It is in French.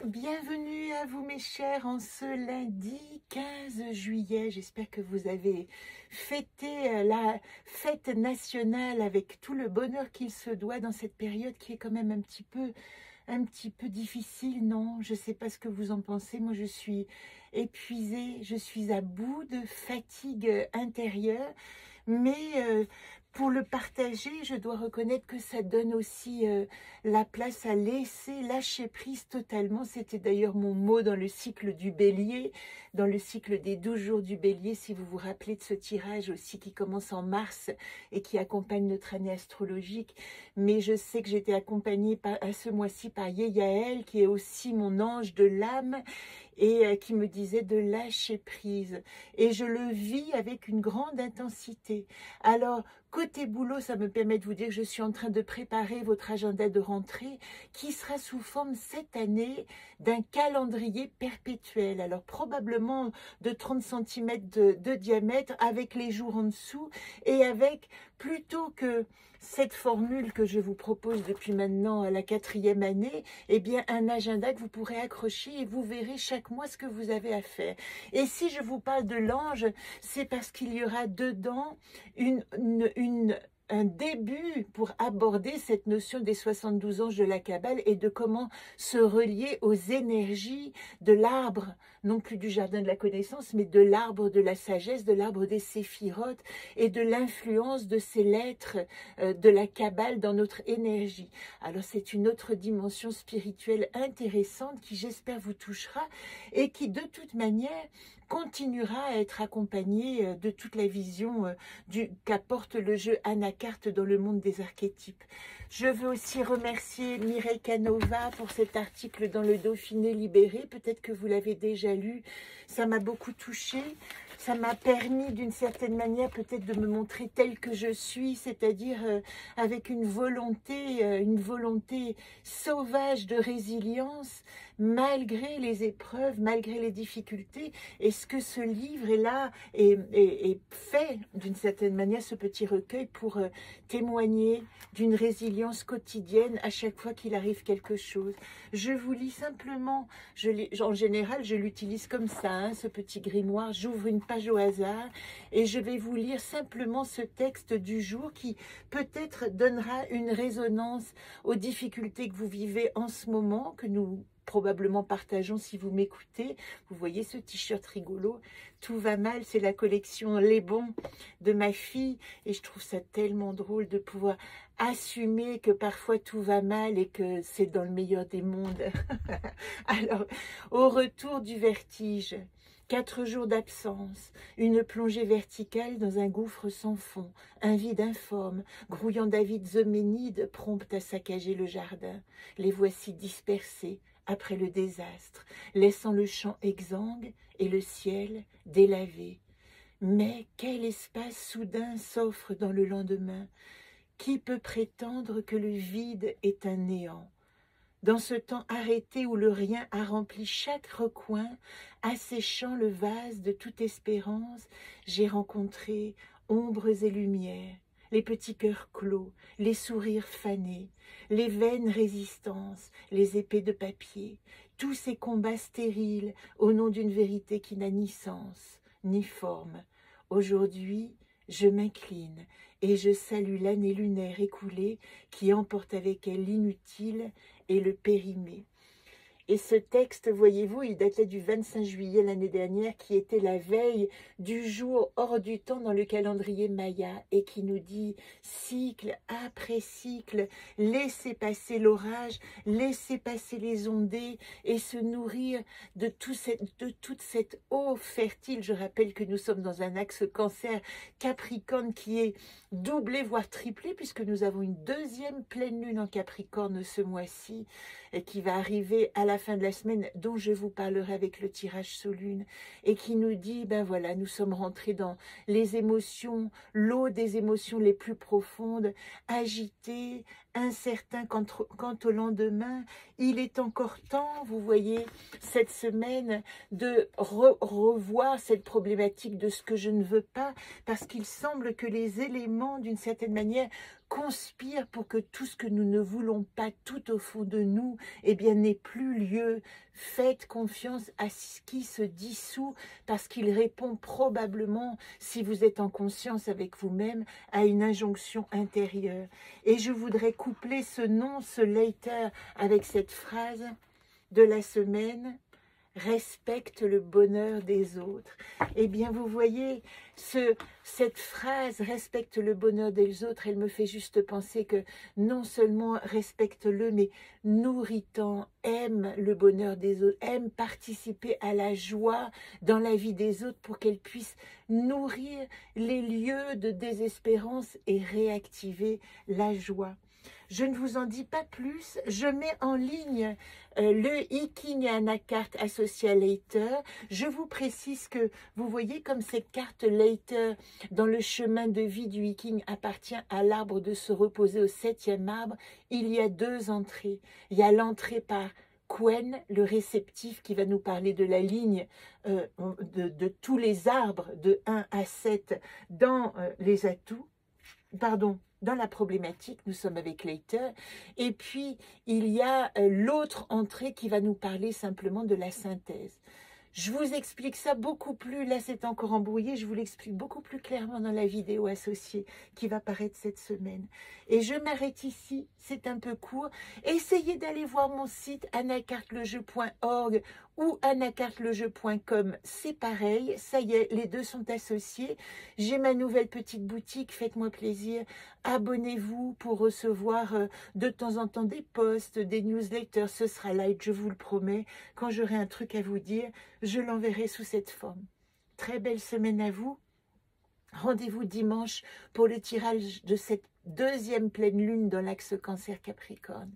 Bienvenue à vous mes chers en ce lundi 15 juillet. J'espère que vous avez fêté la fête nationale avec tout le bonheur qu'il se doit dans cette période qui est quand même un petit peu difficile, non? Je ne sais pas ce que vous en pensez. Moi, je suis épuisée, je suis à bout de fatigue intérieure, mais pour le partager, je dois reconnaître que ça donne aussi la place à laisser lâcher prise totalement. C'était d'ailleurs mon mot dans le cycle du Bélier, dans le cycle des 12 jours du Bélier, si vous vous rappelez de ce tirage aussi qui commence en mars et qui accompagne notre année astrologique. Mais je sais que j'étais accompagnée à ce mois-ci par Yeyael, qui est aussi mon ange de l'âme, et qui me disait de lâcher prise. Et je le vis avec une grande intensité. Alors, côté boulot, ça me permet de vous dire que je suis en train de préparer votre agenda de rentrée qui sera sous forme cette année d'un calendrier perpétuel. Alors, probablement de 30 cm de diamètre avec les jours en dessous et avec, plutôt que cette formule que je vous propose depuis maintenant la 4e année, eh bien un agenda que vous pourrez accrocher et vous verrez chaque mois ce que vous avez à faire. Et si je vous parle de l'ange, c'est parce qu'il y aura dedans un début pour aborder cette notion des 72 anges de la Kabbale et de comment se relier aux énergies de l'arbre, non plus du jardin de la connaissance, mais de l'arbre de la sagesse, de l'arbre des séphirotes et de l'influence de ces lettres de la Kabbale dans notre énergie. Alors c'est une autre dimension spirituelle intéressante qui j'espère vous touchera et qui de toute manière continuera à être accompagnée de toute la vision qu'apporte le jeu Anacarte dans le monde des archétypes. Je veux aussi remercier Mireille Canova pour cet article dans le Dauphiné libéré. Peut-être que vous l'avez déjà lu. Ça m'a beaucoup touchée. Ça m'a permis d'une certaine manière peut-être de me montrer telle que je suis, c'est-à-dire avec une volonté sauvage de résilience, malgré les épreuves, malgré les difficultés. Et ce que ce livre est là et fait d'une certaine manière, ce petit recueil pour témoigner d'une résilience quotidienne à chaque fois qu'il arrive quelque chose. Je vous lis simplement, en général je l'utilise comme ça, hein, ce petit grimoire, j'ouvre une page au hasard et je vais vous lire simplement ce texte du jour qui peut-être donnera une résonance aux difficultés que vous vivez en ce moment, que nous probablement partageons si vous m'écoutez. Vous voyez ce t-shirt rigolo, tout va mal, c'est la collection Les Bons de ma fille et je trouve ça tellement drôle de pouvoir assumer que parfois tout va mal et que c'est dans le meilleur des mondes. Alors, au retour du vertige, 4 jours d'absence, une plongée verticale dans un gouffre sans fond, un vide informe, grouillant David Zeuménide, prompte à saccager le jardin. Les voici dispersés après le désastre, laissant le champ exsangue et le ciel délavé. Mais quel espace soudain s'offre dans le lendemain? Qui peut prétendre que le vide est un néant? Dans ce temps arrêté où le rien a rempli chaque recoin, asséchant le vase de toute espérance, j'ai rencontré ombres et lumières, les petits cœurs clos, les sourires fanés, les vaines résistances, les épées de papier, tous ces combats stériles au nom d'une vérité qui n'a ni sens, ni forme. Aujourd'hui, je m'incline et je salue l'année lunaire écoulée qui emporte avec elle l'inutile et le périmé. Et ce texte, voyez-vous, il datait du 25 juillet l'année dernière, qui était la veille du jour hors du temps dans le calendrier Maya, et qui nous dit, cycle après cycle, laissez passer l'orage, laissez passer les ondées, et se nourrir de toute cette eau fertile. Je rappelle que nous sommes dans un axe cancer-capricorne qui est doublé, voire triplé, puisque nous avons une deuxième pleine lune en Capricorne ce mois-ci, et qui va arriver à la fin de la semaine, dont je vous parlerai avec le tirage sous lune, et qui nous dit, ben voilà, nous sommes rentrés dans les émotions, l'eau des émotions les plus profondes, agitées, incertain quant au lendemain. Il est encore temps, vous voyez, cette semaine, de revoir cette problématique de ce que je ne veux pas, parce qu'il semble que les éléments, d'une certaine manière, conspire pour que tout ce que nous ne voulons pas tout au fond de nous, eh bien, n'ait plus lieu. Faites confiance à ce qui se dissout parce qu'il répond probablement, si vous êtes en conscience avec vous-même, à une injonction intérieure. Et je voudrais coupler ce nom, ce later, avec cette phrase de la semaine: respecte le bonheur des autres. Eh bien, vous voyez, cette phrase, respecte le bonheur des autres, elle me fait juste penser que non seulement respecte-le, mais nourris-t'en, aime le bonheur des autres, aime participer à la joie dans la vie des autres pour qu'elle puisse nourrir les lieux de désespérance et réactiver la joie. Je ne vous en dis pas plus, je mets en ligne le Hiking Anacarte associé à Later. Je vous précise que vous voyez comme cette carte Later dans le chemin de vie du Hiking appartient à l'arbre de se reposer au 7e arbre. Il y a 2 entrées. Il y a l'entrée par Quen, le réceptif qui va nous parler de la ligne de tous les arbres de 1 à 7 dans les atouts. Pardon, dans la problématique, nous sommes avec Later, et puis il y a l'autre entrée qui va nous parler simplement de la synthèse. Je vous explique ça beaucoup plus, là c'est encore embrouillé, je vous l'explique beaucoup plus clairement dans la vidéo associée qui va paraître cette semaine. Et je m'arrête ici, c'est un peu court. Essayez d'aller voir mon site anacartelejeu.org ou anacartelejeu.com, c'est pareil, ça y est, les deux sont associés. J'ai ma nouvelle petite boutique, faites-moi plaisir, abonnez-vous pour recevoir de temps en temps des posts, des newsletters, ce sera light, je vous le promets. Quand j'aurai un truc à vous dire, je l'enverrai sous cette forme. Très belle semaine à vous. Rendez-vous dimanche pour le tirage de cette 2e pleine lune dans l'axe Cancer Capricorne.